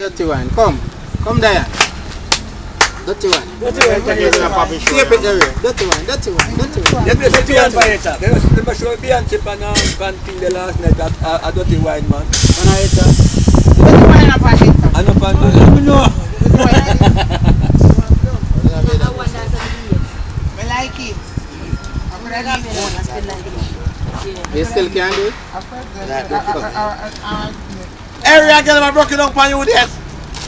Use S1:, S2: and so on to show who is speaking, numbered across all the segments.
S1: Dirty one. Come. Come, Diane. Dirty one. Dirty one. Tape it away. Dirty one. Dirty one. Dirty one.
S2: Dirty one for it. Remember show Beyonce and Frankie the last night that a dirty wine man.
S1: When I eat that.
S3: Dirty wine up on it.
S2: And up on the no.
S3: I like it.
S1: You still can't do it?
S2: Henry, I get him broken up on you with this.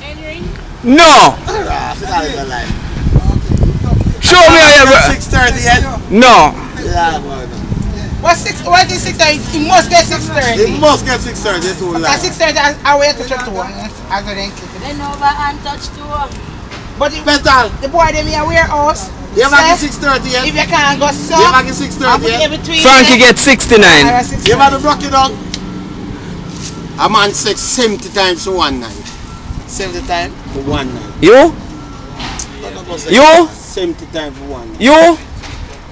S4: Henry?
S5: No! Show me how you
S2: 6:30 yet?
S5: No!
S3: What is 6:30? He must get 6:30.
S2: He must get 6:30. That's all.
S3: At 6:30, I wait to check to one. I go then.
S4: Then over and touch to him.
S3: But the boy them here warehouse.
S2: You ever get 6:30 yet?
S3: If you can't go so,
S2: you ever get 6:30 yet?
S5: Frankie gets 69.
S2: You ever broke it down?
S1: A man said 70 times for one night.
S2: 70 times?
S1: For one night.
S5: You? You?
S1: 70 times for one night.
S5: You?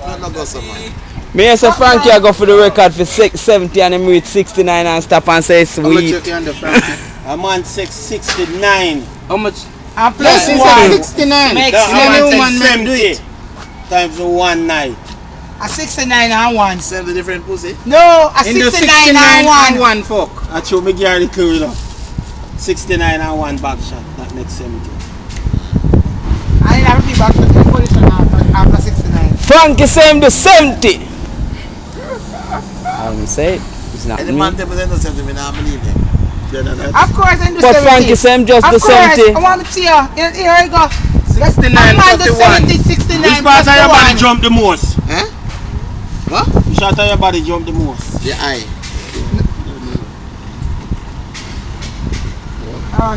S2: I'm not going to man.
S5: Me and say Frankie I go for the record for 70 and him reach 69 and stop and say
S1: How much you
S5: sweet.
S1: can do, Frankie? A man said 69.
S5: How much?
S3: And
S1: Plus
S3: plus
S1: he
S3: one.
S1: said 69.
S3: Makes
S1: How
S2: man
S1: many
S2: said
S1: woman men do
S2: 70
S1: it? Times for one night.
S3: A 69 and 1.
S2: 70 different pussy?
S3: No, a
S1: In the
S3: 69 and 1.
S1: one fuck. I show me Gary clear enough. 69 and 1 back shot. That makes 70.
S3: I never be back to the position after 69.
S5: Frankie say him the 70. I don't say it. It's not
S2: Any
S5: me.
S2: man tell me they don't 70, I don't believe them.
S3: Of course, I do
S5: But
S3: 70.
S5: Frankie say him just
S3: Of
S5: the
S3: course,
S5: 70.
S3: I want to see you. Here I go.
S1: 69,
S3: I'm the
S1: 41.
S3: 70, 69
S1: Which part
S3: plus
S1: of your body
S3: 1.
S1: jump the most?
S2: Eh? What?
S1: Which part of your body jump the most?
S2: The eye.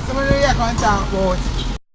S3: Somebody here can talk about